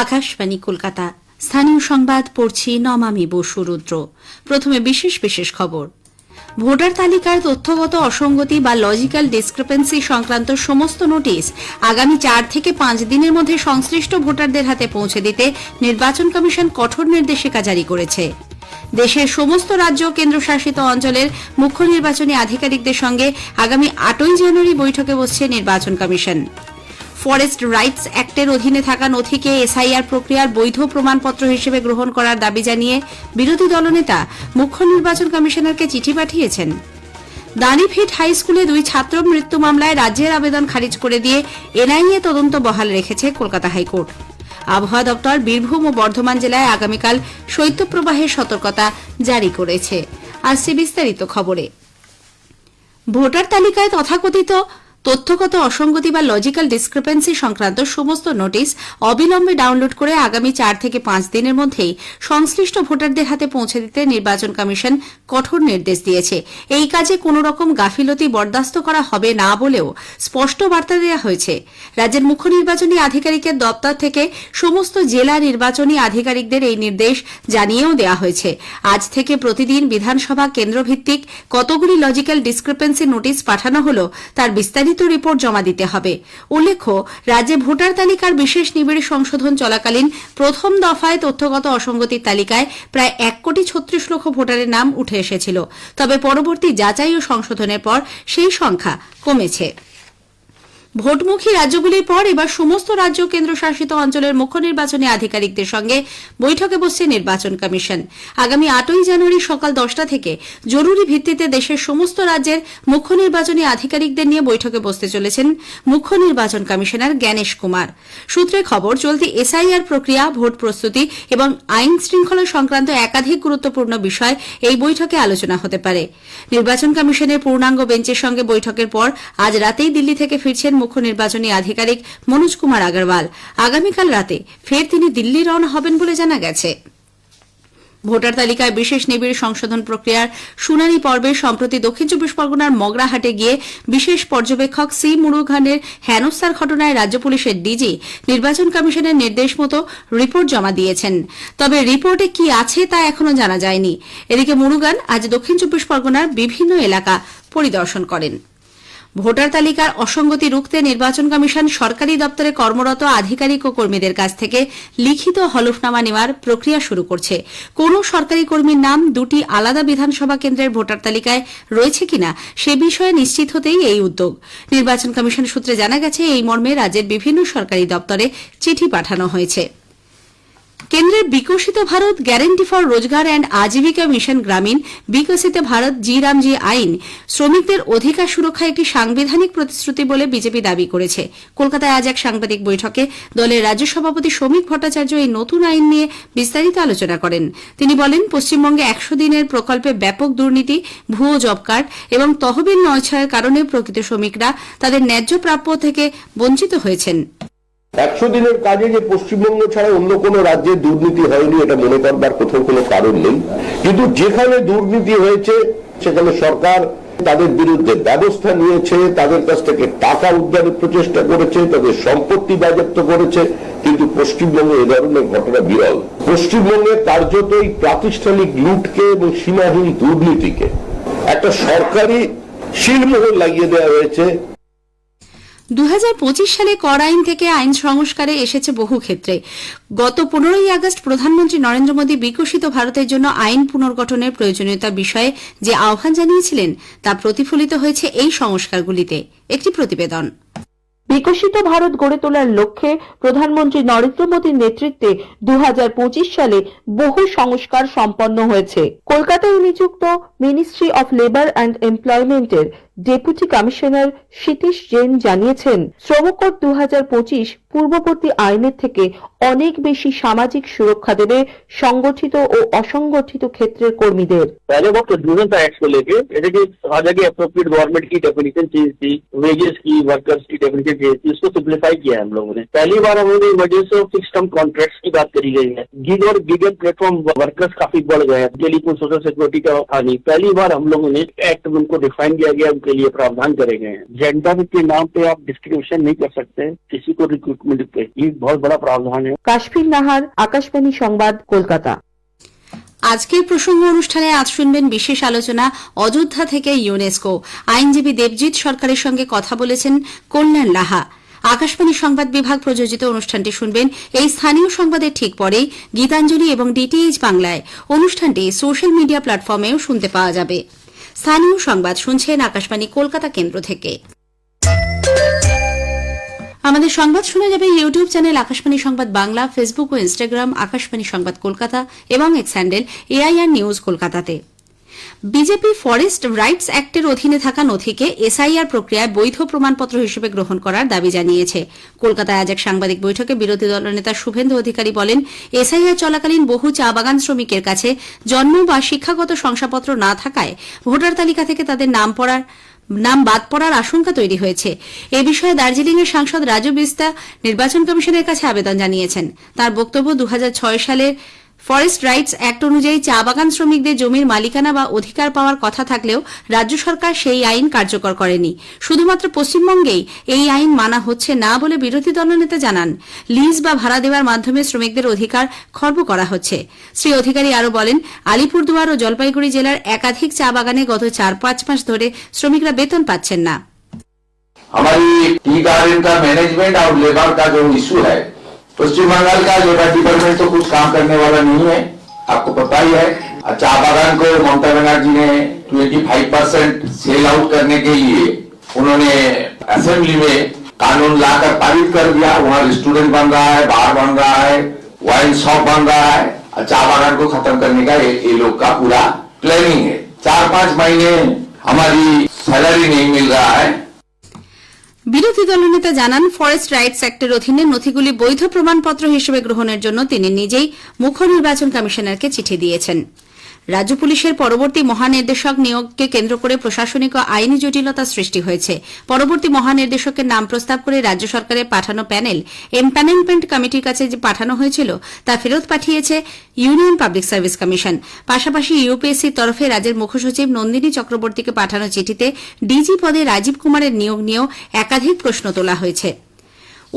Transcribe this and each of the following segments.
আকাশবাণী কলকাতা। স্থানীয় সংবাদ পড়ছি নমামি বসু রুদ্র। প্রথমে বিশেষ বিশেষ খবর। ভোটার তালিকার তথ্যগত অসঙ্গতি বা লজিক্যাল ডিসক্রিপেন্সি সংক্রান্ত সমস্ত নোটিশ আগামী 4 থেকে 5 দিনের মধ্যে সংশ্লিষ্ট ভোটারদের হাতে পৌঁছে দিতে নির্বাচন কমিশন কঠোর নির্দেশিকা জারি করেছে। দেশের সমস্ত রাজ্য ও কেন্দ্রশাসিত অঞ্চলের মুখ্য নির্বাচনী আধিকারিকদের সঙ্গে আগামী 8ই জানুয়ারি বৈঠকে বসছে নির্বাচন কমিশন। ফরেস্ট রাইটস অ্যাক্টের অধীনে থাকা নথিকে এসআইআর প্রক্রিয়ার বৈধ প্রমাণপত্র হিসেবে গ্রহণ করার দাবি জানিয়ে বিরোধী দলনেতা মুখ্য নির্বাচন কমিশনারকে চিঠি পাঠিয়েছেন। দানিভিট হাই স্কুলে 2 ছাত্র মৃত্যু মামলায় রাজ্যের আবেদন খারিজ করে দিয়ে এনআইএ তদন্ত বহাল রেখেছে কলকাতা হাইকোর্ট। আবহাওয়া দপ্তর বীরভূম ও বর্ধমান জেলায় আগামীকাল শৈত্যপ্রবাহের সতর্কতা জারি করেছে। আসছে বিস্তারিত খবরে। ভোটার তালিকায় তথাকথিত তথ্যগত অসঙ্গতি বা লজিক্যাল ডিসক্রিপেন্সি সংক্রান্ত সমস্ত নোটিশ অবিলম্বে ডাউনলোড করে আগামী 4 থেকে 5 দিনের মধ্যেই সংশ্লিষ্ট ভোটারদের হাতে পৌঁছে দিতে নির্বাচন কমিশন কঠোর নির্দেশ দিয়েছে। এই কাজে কোনো রকম গাফিলতি বরদাস্ত করা হবে না বলেও স্পষ্ট বার্তা দেওয়া হয়েছে। রাজ্যের মুখ্য নির্বাচনী আধিকারিকের দপ্তর থেকে সমস্ত জেলা নির্বাচনী আধিকারিকদের এই নির্দেশ জানিয়েও দেওয়া হয়েছে। আজ থেকে প্রতিদিন বিধানসভা কেন্দ্রভিত্তিক কতগুলি লজিক্যাল ডিসক্রিপেন্সি নোটিশ পাঠানো হলো তার বিস্তারিত রিপোর্ট জমা দিতে হবে। উল্লেখ্য, রাজ্যে ভোটার তালিকার বিশেষ নিবিড় সংশোধন চলাকালীন প্রথম দফায় তথ্যগত অসঙ্গতির তালিকায় প্রায় 1,36,00,000 ভোটারের নাম উঠে এসেছিল। তবে পরবর্তী যাচাই ও সংশোধনের পর সেই সংখ্যা কমেছে। ভোটমুখী রাজ্যগুলির পর এবার সমস্ত রাজ্য কেন্দ্রশাসিত অঞ্চলের মুখ্য নির্বাচনী আধিকারিকদের সঙ্গে বৈঠকে বসছে নির্বাচন কমিশন। আগামী 8ই জানুয়ারি সকাল 10টা থেকে জরুরি ভিত্তিতে দেশের সমস্ত রাজ্যের মুখ্য নির্বাচনী আধিকারিকদের নিয়ে বৈঠকে বসতে চলেছেন মুখ্য নির্বাচন কমিশনার জ্ঞানেশ কুমার। সূত্রে খবর, চলতি এসআইআর প্রক্রিয়া, ভোট প্রস্তুতি এবং আইন শৃঙ্খলা সংক্রান্ত একাধিক গুরুত্বপূর্ণ বিষয় এই বৈঠকে আলোচনা হতে পারে। নির্বাচন কমিশনের পূর্ণাঙ্গ বেঞ্চের সঙ্গে বৈঠকের পর আজ রাতেই দিল্লি থেকে ফিরছেন মুখ্য নির্বাচনী আধিকারিক মনোজ কুমার আগরওয়াল। আগামীকাল রাতে ফের তিনি দিল্লি রওনা হবেন বলে জানা গেছে। ভোটার তালিকায় বিশেষ নিবিড় সংশোধন প্রক্রিয়ার শুনানি পর্বে সম্প্রতি দক্ষিণ 24 পরগনার মগরাহাটে গিয়ে বিশেষ পর্যবেক্ষক সি মুরুগানের হেনস্থার ঘটনায় রাজ্য পুলিশের ডিজি নির্বাচন কমিশনের নির্দেশ মতো রিপোর্ট জমা দিয়েছেন। তবে রিপোর্টে কি আছে তা এখনো জানা যায়নি। এদিকে মুরুগান আজ দক্ষিণ 24 পরগনার বিভিন্ন এলাকা পরিদর্শন করেন। ভোটার তালিকার অসঙ্গতি রুখতে নির্বাচন কমিশন সরকারি দপ্তরে কর্মরত আধিকারিক ও কর্মীদের কাছ থেকে লিখিত হলফনামা নেওয়ার প্রক্রিয়া শুরু করছে। কোন সরকারি কর্মীর নাম 2টি আলাদা বিধানসভা কেন্দ্রের ভোটার তালিকায় রয়েছে কিনা সে বিষয়ে নিশ্চিত হতেই এই উদ্যোগ। নির্বাচন কমিশন সূত্রে জানা গেছে, এই মর্মে রাজ্যের বিভিন্ন সরকারি দপ্তরে চিঠি পাঠানো হয়েছে। কেন্দ্রের বিকশিত ভারত গ্যারান্টি ফর রোজগার অ্যান্ড আজীবিকা মিশন গ্রামীণ বিকশিত ভারত জি রামজি আইন শ্রমিকদের অধিকার সুরক্ষা একটি সাংবিধানিক প্রতিশ্রুতি বলে বিজেপি দাবি করেছে। কলকাতায় আজ এক সাংবাদিক বৈঠকে দলের রাজ্য সভাপতি শ্রমিক ভট্টাচার্য এই নতুন আইন নিয়ে বিস্তারিত আলোচনা করেন। তিনি বলেন, পশ্চিমবঙ্গে 100 দিনের প্রকল্পে ব্যাপক দুর্নীতি, ভুয়ো জব কার্ড এবং তহবিল নয়ছয়ের কারণে প্রকৃত শ্রমিকরা তাদের ন্যায্য প্রাপ্য থেকে বঞ্চিত হয়েছেন। 100 দিনের কাজে যে পশ্চিমবঙ্গ ছাড়া অন্য কোন রাজ্যে দুর্নীতি হয়নি এটা মনে করবার কোথাও কোনো কারণ নেই। কিন্তু যেখানে দুর্নীতি হয়েছে সেখানে সরকার তাদের বিরুদ্ধে ব্যবস্থা নিয়েছে, তাদের কাছ থেকে টাকা উদ্ধারের প্রচেষ্টা করেছে, তাদের সম্পত্তি বাজেয়াপ্ত করেছে। কিন্তু পশ্চিমবঙ্গে এ ধরনের ঘটনা বিরল। পশ্চিমবঙ্গে কার্যতই প্রাতিষ্ঠানিক লুটকে এবং সীমাহীন দুর্নীতিকে একটা সরকারি শিলমোহর লাগিয়ে দেওয়া হয়েছে। 2025 সালে কর আইন থেকে আইন সংস্কারে এসেছে বহু ক্ষেত্রে। গত 15ই আগস্ট প্রধানমন্ত্রী নরেন্দ্র মোদী বিকশিত ভারতের জন্য আইন পুনর্গঠনের প্রয়োজনীয়তা বিষয়ে যে আহ্বান জানিয়েছিলেন তা প্রতিফলিত হয়েছে এই সংস্কারগুলিতে। একটি প্রতিবেদন। বিকশিত ভারত গড়ে তোলার লক্ষ্যে প্রধানমন্ত্রী নরেন্দ্র মোদীর নেতৃত্বে 2025 সালে বহু সংস্কার সম্পন্ন হয়েছে। কলকাতায় নিযুক্ত মিনিস্ট্রি অফ লেবার অ্যান্ড এমপ্লয়মেন্টের ডেপুটি কমিশনার সতীশ জৈন জানিয়েছেন, শ্রমকোড 2025 পূর্ববর্তী আইনের থেকে অনেক বেশি সামাজিক সুরক্ষা দেবে সংগঠিত ও অসংগঠিত ক্ষেত্রের কর্মীদের। पहले वो प्रोड्यूसर टैक्स को लेके जैसे कि आगे की अप्रोप्रिएट गवर्नमेंट की डेफिनेशन चेंज थी, वेजेस की, वर्कर्स की डेफिनेशन चेंज थी, उसको सिंप्लीफाई किया है हम लोगों ने। पहली बार हम लोगों ने emergency of fix term contracts की बात करी गई है। गिग और गिगर प्लेटफॉर्म वर्कर्स काफी बढ़ गए हैं। टेलीफोन सोशल सिक्योरिटी का हानि, पहली बार हम लोगों ने एक्ट में उनको डिफाइन किया गया, उनके के लिए प्रावधान करे गए हैं। जेंडर के नाम पे आप डिस्क्रिमिनेशन नहीं कर सकते किसी को रिक्रूटमेंट पे, ये बहुत बड़ा प्रावधान है। কাশফির নাহার, আকাশবাণী সংবাদ, কলকাতা। আজকের প্রসঙ্গ অনুষ্ঠানে আজ শুনবেন বিশেষ আলোচনা অযোধ্যা থেকে ইউনেস্কো। আইনজীবী দেবজিৎ সরকারের সঙ্গে কথা বলেছেন কল্যাণ লাহা। আকাশবাণী সংবাদ বিভাগ প্রযোজিত অনুষ্ঠানটি শুনবেন এই স্থানীয় সংবাদের ঠিক পরেই গীতাঞ্জলি এবং ডিটিএইচ বাংলায়। অনুষ্ঠানটি সোশ্যাল মিডিয়া প্ল্যাটফর্মেও শুনতে পাওয়া যাবে। স্থানীয় সংবাদ শুনছেন আকাশবাণী কলকাতা কেন্দ্র থেকে। আমাদের সংবাদ শোনা যাবে ইউটিউব চ্যানেল আকাশবাণী সংবাদ বাংলা, ফেসবুক ও ইনস্টাগ্রাম আকাশবাণী সংবাদ কলকাতা এবং এক্স হ্যান্ডেল এআইআর নিউজ কলকাতাতে। বিজেপি ফরেস্ট রাইটস অ্যাক্টের অধীনে থাকা নথিকে এসআইআর প্রক্রিয়ায় বৈধ প্রমাণপত্র হিসেবে গ্রহণ করার দাবি জানিয়েছে। কলকাতায় আজ এক সাংবাদিক বৈঠকে বিরোধী দলনেতা শুভেন্দু অধিকারী বলেন, এসআইআর চলাকালীন বহু চা বাগান শ্রমিকের কাছে জন্ম বা শিক্ষাগত শংসাপত্র না থাকায় ভোটার তালিকা থেকে তাদের নাম বাদ পড়ার আশঙ্কা তৈরি হয়েছে। এ বিষয়ে দার্জিলিংয়ের সাংসদ রাজু বিস্তা নির্বাচন কমিশনের কাছে আবেদন জানিয়েছেন। তার বক্তব্য, 2006 সালের ফরেস্ট রাইটস অ্যাক্ট অনুযায়ী চা বাগান শ্রমিকদের জমির মালিকানা বা অধিকার পাওয়ার কথা থাকলেও রাজ্য সরকার সেই আইন কার্যকর করেনি। শুধুমাত্র পশ্চিমবঙ্গেই এই আইন মানা হচ্ছে না বলে বিরোধী দলনেতা জানান। লিজ বা ভাড়া দেওয়ার মাধ্যমে শ্রমিকদের অধিকার খর্ব করা হচ্ছে। শ্রী অধিকারী আরও বলেন, আলিপুরদুয়ার ও জলপাইগুড়ি জেলার একাধিক চা বাগানে গত 4-5 মাস ধরে শ্রমিকরা বেতন পাচ্ছেন না। हमारी टी गार्डन का मैनेजमेंट और लेबर का जो इशू है, पश्चिम बंगाल का लेबर डिपार्टमेंट तो कुछ काम करने वाला नहीं है, आपको पता ही है। चा बागान को ममता बनर्जी ने 25% सेल आउट करने के लिए उन्होंने असेंबली में कानून लाकर पारित कर दिया। वहाँ रेस्टोरेंट बन रहा है, बार बन रहा है, वाइन शॉप बन रहा है। चा बागान को खत्म करने का ये लोग का पूरा प्लानिंग है। 4-5 महीने हमारी सैलरी नहीं मिल रहा है। বিরোধী দলনেতা জানান, ফরেস্ট রাইটস অ্যাক্টের অধীনে নথিগুলি বৈধ প্রমাণপত্র হিসেবে গ্রহণের জন্য তিনি নিজেই মুখ্য নির্বাচন কমিশনারকে চিঠি দিয়েছেন। রাজ্য পুলিশের পরবর্তী মহানির্দেশক নিয়োগকে কেন্দ্র করে প্রশাসনিক ও আইনি জটিলতা সৃষ্টি হয়েছে। পরবর্তী মহানির্দেশকের নাম প্রস্তাব করে রাজ্য সরকারের পাঠানো প্যানেল এমপ্যানেলমেন্ট কমিটির কাছে যে পাঠানো হয়েছিল তা ফেরত পাঠিয়েছে ইউনিয়ন পাবলিক সার্ভিস কমিশন। পাশাপাশি ইউপিএসসির তরফে রাজ্যের মুখ্যসচিব নন্দিনী চক্রবর্তীকে পাঠানো চিঠিতে ডিজি পদে রাজীব কুমারের নিয়োগ নিয়েও একাধিক প্রশ্ন তোলা হয়েছে।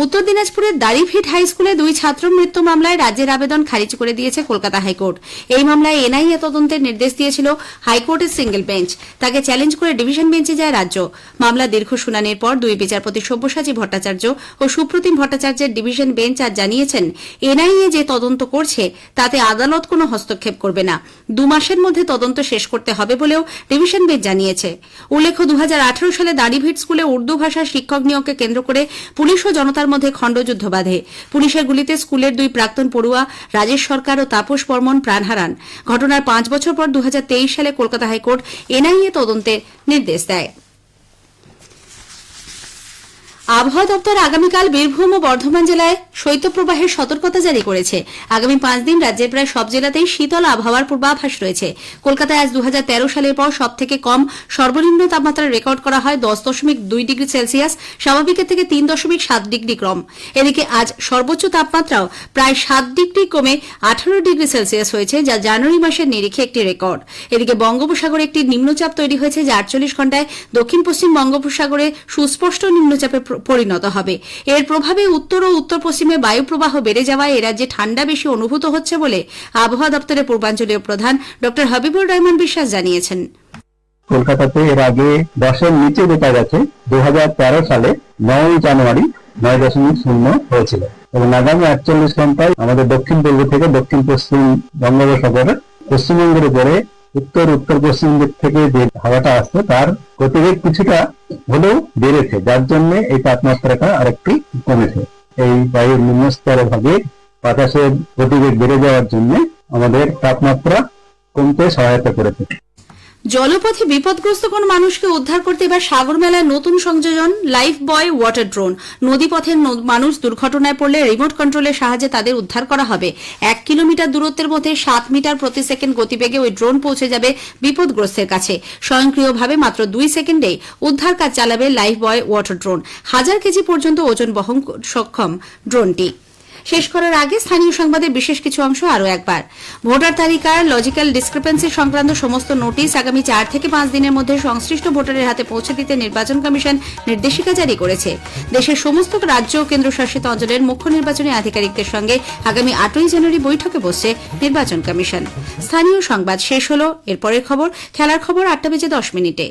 উত্তর দিনাজপুরের দাড়িভিট হাই স্কুলে 2 ছাত্র মৃত্যু মামলায় রাজ্যের আবেদন খারিজ করে দিয়েছে কলকাতা হাইকোর্ট। এই মামলায় এনআইএ তদন্তের নির্দেশ দিয়েছিল হাইকোর্টের সিঙ্গেল বেঞ্চ। তাকে চ্যালেঞ্জ করে ডিভিশন বেঞ্চে যায় রাজ্য। মামলা দীর্ঘ শুনানির পর 2 বিচারপতি সব্যসাচী ভট্টাচার্য ও সুপ্রতিম ভট্টাচার্যের ডিভিশন বেঞ্চ আজ জানিয়েছেন, এনআইএ যে তদন্ত করছে তাতে আদালত কোনো হস্তক্ষেপ করবে না। 2 মাসের মধ্যে তদন্ত শেষ করতে হবে বলেও ডিভিশন বেঞ্চ জানিয়েছে। উল্লেখ্য, 2018 সালে দাড়িভিট স্কুলে উর্দু ভাষার শিক্ষক নিয়োগকে কেন্দ্র করে পুলিশ ও জনতার মধ্যে খণ্ডযুদ্ধ বাধে। পুলিশের গুলিতে স্কুলের 2 প্রাক্তন পড়ুয়া রাজেশ সরকার ও তাপস বর্মন প্রাণ হারান। ঘটনার 5 বছর পর 2023 সালে কলকাতা হাইকোর্ট এনআইএ তদন্তের নির্দেশ দেয়। আবহাওয়া দপ্তর আগামীকাল বীরভূম ও বর্ধমান জেলায় শৈত্যপ্রবাহের সতর্কতা জারি করেছে। আগামী 5 দিন রাজ্যের প্রায় সব জেলাতেই শীতল আবহাওয়ার পূর্বাভাস রয়েছে। কলকাতায় আজ 2013 সালের পর সবথেকে কম সর্বনিম্ন তাপমাত্রা রেকর্ড করা হয় 10.2 ডিগ্রি সেলসিয়াস, স্বাভাবিকের থেকে 3.7 ডিগ্রি কম। এদিকে আজ সর্বোচ্চ তাপমাত্রাও প্রায় 7 ডিগ্রি কমে 18 ডিগ্রি সেলসিয়াস হয়েছে, যা জানুয়ারি মাসের নিরিখে একটি রেকর্ড। এদিকে বঙ্গোপসাগরে একটি নিম্নচাপ তৈরি হয়েছে, যা 48 ঘণ্টায় দক্ষিণ পশ্চিম বঙ্গোপসাগরে সুস্পষ্ট নিম্নচাপে পরিণত হবে। এর প্রভাবে উত্তর ও উত্তর পশ্চিমে বায়ু প্রবাহ বেড়ে যাওয়ায় এ রাজ্যে ঠান্ডা বেশি অনুভূত হচ্ছে বলে আবহাওয়া দপ্তরের পূর্বাঞ্চলীয় প্রধান ড হাবিবুর রহমান বিশ্বাস জানিয়েছেন। কলকাতাতে এর আগে 10-এর নিচে দেখা গেছে 2013 সালে 9 জানুয়ারি 9.0 হয়েছিল এবং আগামী 48 ঘন্টায় আমাদের দক্ষিণ পূর্ব থেকে দক্ষিণ পশ্চিম বঙ্গোপসাগরে পশ্চিমবঙ্গের উপরে উত্তর উত্তর পশ্চিম দিক থেকে যে হাওয়াটা আসছে তার গতিবেগ কিছুটা হলেও বেড়েছে, যার জন্য এই তাপমাত্রাটা আরেকটু কমেছে। এই বায়ুর নিম্নস্তরের ভাগে বাতাসের গতিবেগ বেড়ে যাওয়ার জন্য আমাদের তাপমাত্রা কমতে সহায়তা করেছে। জলপথে বিপদগ্রস্ত কোন মানুষকে উদ্ধার করতে এবার সাগর মেলায় নতুন সংযোজন লাইফ বয় ওয়াটার ড্রোন। নদীপথের মানুষ দুর্ঘটনায় পড়লে রিমোট কন্ট্রোলের সাহায্যে তাদের উদ্ধার করা হবে। 1 কিলোমিটার দূরত্বের মধ্যে 7 মিটার প্রতি সেকেন্ড গতিবেগে ওই ড্রোন পৌঁছে যাবে বিপদগ্রস্তের কাছে। স্বয়ংক্রিয়ভাবে মাত্র 2 সেকেন্ডে উদ্ধার কাজ চালাবে লাইফ বয় ওয়াটার ড্রোন। 1000 কেজি পর্যন্ত ওজন বহন সক্ষম ড্রোনটি। শেষ করার আগে স্থানীয় সংবাদের বিশেষ কিছু অংশ আরও একবার। ভোটার তালিকার লজিক্যাল ডিসক্রিপেন্সি সংক্রান্ত সমস্ত নোটিশ আগামী 4 থেকে 5 দিনের মধ্যে সংশ্লিষ্ট ভোটারের হাতে পৌঁছে দিতে নির্বাচন কমিশন নির্দেশিকা জারি করেছে। দেশের সমস্ত রাজ্য ও কেন্দ্রশাসিত অঞ্চলের মুখ্য নির্বাচনী আধিকারিকদের সঙ্গে আগামী 8ই জানুয়ারি বৈঠকে বসছে নির্বাচন কমিশন। স্থানীয় সংবাদ শেষ হলো। এরপরের খবর খেলার খবর 8টা বেজে 10 মিনিটে।